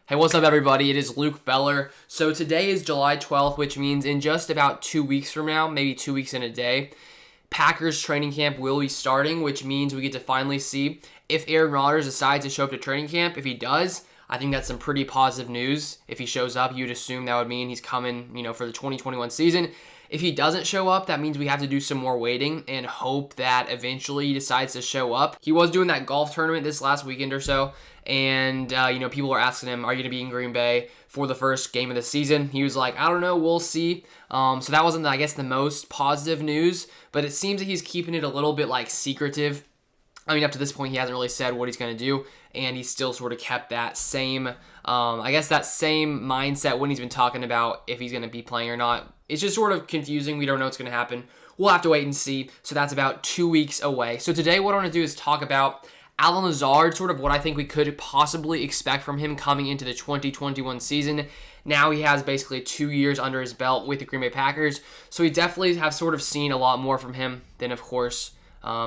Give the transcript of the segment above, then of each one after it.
Hey, what's up, everybody? It is Luke Beller. So today is July 12th, which means in just about 2 weeks from now, maybe 2 weeks in a day, Packers training camp will be starting, which means we get to finally see if Aaron Rodgers decides to show up to training camp. If he does, I think that's some pretty positive news. If he shows up, you'd assume that would mean he's coming, for the 2021 season. If he doesn't show up, that means we have to do some more waiting and hope that eventually he decides to show up. He was doing that golf tournament this last weekend or so, and people are asking him, are you going to be in Green Bay for the first game of the season? He was like, I don't know, we'll see. So that wasn't, I guess, the most positive news, but it seems that he's keeping it a little bit secretive. Up to this point, he hasn't really said what he's going to do, and he's still sort of kept that same, that same mindset when he's been talking about if he's going to be playing or not. It's just sort of confusing. We don't know what's going to happen. We'll have to wait and see. So that's about 2 weeks away. So today what I want to do is talk about Allen Lazard, sort of what I think we could possibly expect from him coming into the 2021 season. Now he has basically 2 years under his belt with the Green Bay Packers, so we definitely have sort of seen a lot more from him than, of course,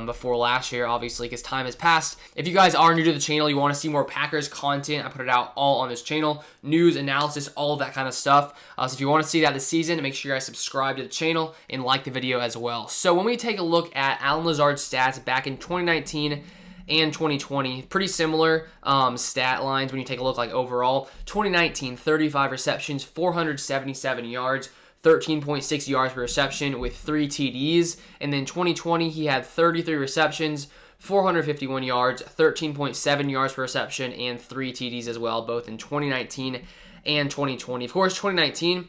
before last year, obviously, because time has passed. If you guys are new to the channel, you want to see more Packers content, I put it out all on this channel. News, analysis, all of that kind of stuff. So if you want to see that this season, make sure you guys subscribe to the channel and like the video as well. So when we take a look at Allen Lazard's stats back in 2019 and 2020, pretty similar stat lines when you take a look overall. 2019, 35 receptions, 477 yards, 13.6 yards per reception with 3 TDs. And then 2020, he had 33 receptions, 451 yards, 13.7 yards per reception, and 3 TDs as well, both in 2019 and 2020. Of course, 2019,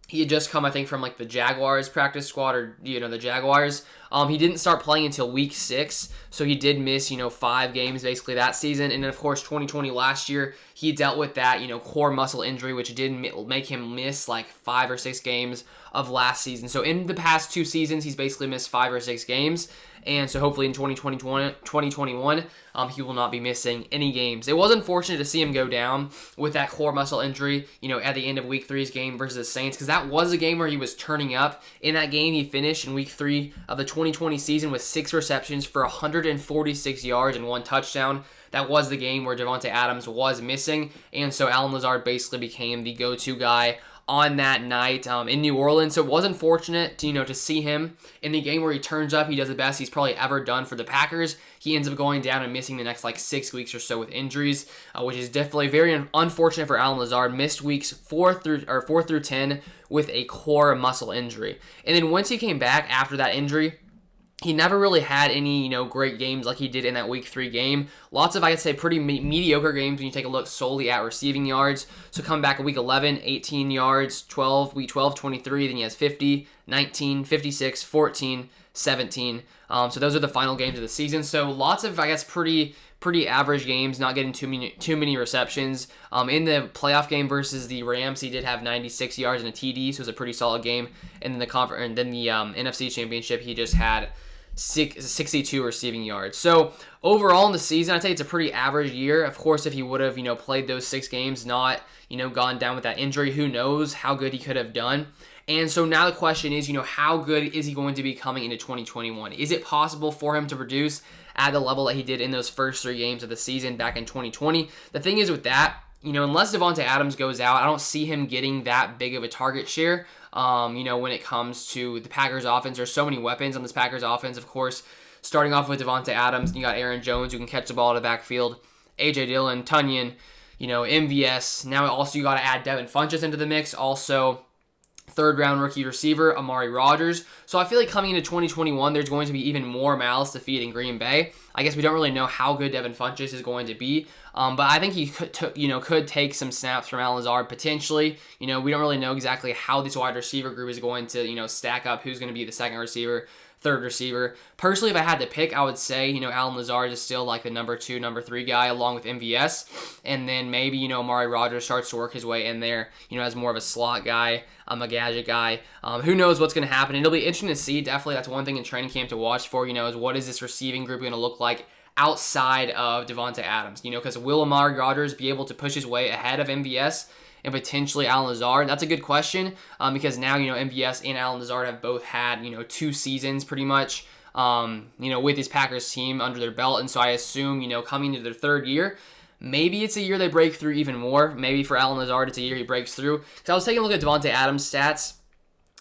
he had just come, I think, from the Jaguars practice squad, or the Jaguars. He didn't start playing until week 6, so he did miss 5 games basically that season. And then of course 2020 last year, he dealt with that core muscle injury, which did make him miss 5 or 6 games of last season. So in the past 2 seasons, he's basically missed 5 or 6 games. And so hopefully in 2021, he will not be missing any games. It was unfortunate to see him go down with that core muscle injury, at the end of Week 3's game versus the Saints, because that was a game where he was turning up. In that game, he finished in Week 3 of the 2020 season with 6 receptions for 146 yards and 1 touchdown. That was the game where Davante Adams was missing, and so Allen Lazard basically became the go-to guy on that night in New Orleans. So it was unfortunate to see him in the game where he turns up. He does the best he's probably ever done for the Packers. He ends up going down and missing the next 6 weeks or so with injuries, which is definitely very unfortunate for Allen Lazard. Missed weeks 4 through 10 with a core muscle injury. And then once he came back after that injury, he never really had any, great games like he did in that Week 3 game. Lots of, I could say, pretty mediocre games when you take a look solely at receiving yards. So coming back in Week 11, 18 yards, Week 12, 23. Then he has 50, 19, 56, 14, 17. So those are the final games of the season. So lots of, I guess, pretty average games, not getting too many receptions. In the playoff game versus the Rams, he did have 96 yards and a TD, so it was a pretty solid game. And then the NFC Championship, he just had 62 receiving yards. So overall in the season, I'd say it's a pretty average year. Of course, if he would have, played those 6 games, not, gone down with that injury, who knows how good he could have done. And so now the question is, how good is he going to be coming into 2021? Is it possible for him to produce at the level that he did in those first 3 games of the season back in 2020? The thing is with that, unless Davante Adams goes out, I don't see him getting that big of a target share. When it comes to the Packers offense, there's so many weapons on this Packers offense. Of course, starting off with Davante Adams, you got Aaron Jones who can catch the ball out of the backfield, A.J. Dillon, Tunyon, MVS. Now also you got to add Devin Funchess into the mix. Also, 3rd-round rookie receiver, Amari Rodgers. So I feel like coming into 2021, there's going to be even more mouths to feed in Green Bay. I guess we don't really know how good Devin Funchess is going to be, but I think he could take some snaps from Allen Lazard potentially. We don't really know exactly how this wide receiver group is going to stack up. Who's going to be the 2nd receiver, 3rd receiver. Personally, if I had to pick, I would say Allen Lazard is still the number 2, number 3 guy along with MVS, and then maybe Amari Rodgers starts to work his way in there. As more of a slot guy, a gadget guy. Who knows what's going to happen? It'll be interesting to see. Definitely, that's one thing in training camp to watch for. Is what is this receiving group going to look like outside of Davante Adams? Because will Amari Rodgers be able to push his way ahead of MVS and potentially Allen Lazard? That's a good question because now, MVS and Allen Lazard have both had, 2 seasons pretty much, with his Packers team under their belt. And so I assume, coming into their 3rd year, Maybe it's a year they break through even more. Maybe for Allen Lazard, it's a year he breaks through. Because I was taking a look at Davante Adams' stats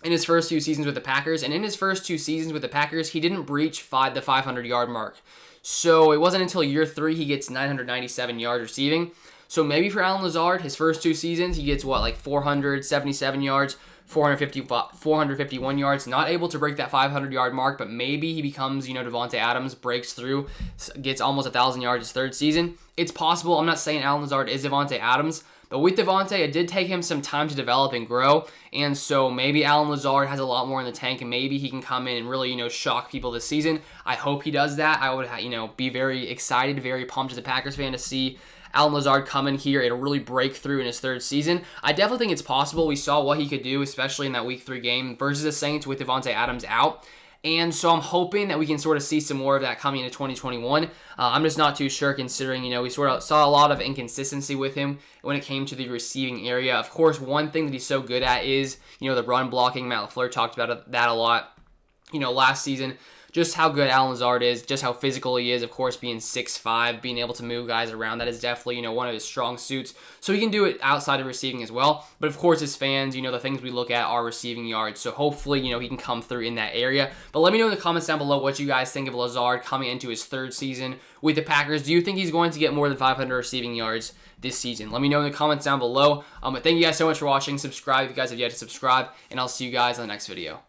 in his first 2 seasons with the Packers, and in his first 2 seasons with the Packers, he didn't breach the 500-yard mark. So it wasn't until year 3 he gets 997 yards receiving. So maybe for Allen Lazard, his first 2 seasons, he gets, like 477 yards, 451 yards, not able to break that 500-yard mark, but maybe he becomes, Davante Adams, breaks through, gets almost 1,000 yards his 3rd season. It's possible. I'm not saying Allen Lazard is Davante Adams, but with Davante, it did take him some time to develop and grow, and so maybe Allen Lazard has a lot more in the tank, and maybe he can come in and really, shock people this season. I hope he does that. I would, be very excited, very pumped as a Packers fan to see Allen Lazard come in here and really break through in his 3rd season. I definitely think it's possible. We saw what he could do, especially in that Week 3 game versus the Saints with Davante Adams out. And so I'm hoping that we can sort of see some more of that coming into 2021. I'm just not too sure considering, we sort of saw a lot of inconsistency with him when it came to the receiving area. Of course, one thing that he's so good at is, the run blocking. Matt LaFleur talked about that a lot, last season. Just how good Allen Lazard is, just how physical he is, of course, being 6'5", being able to move guys around. That is definitely, one of his strong suits. So he can do it outside of receiving as well. But of course, as fans, the things we look at are receiving yards. So hopefully, he can come through in that area. But let me know in the comments down below what you guys think of Lazard coming into his 3rd season with the Packers. Do you think he's going to get more than 500 receiving yards this season? Let me know in the comments down below. But thank you guys so much for watching. Subscribe if you guys have yet to subscribe. And I'll see you guys in the next video.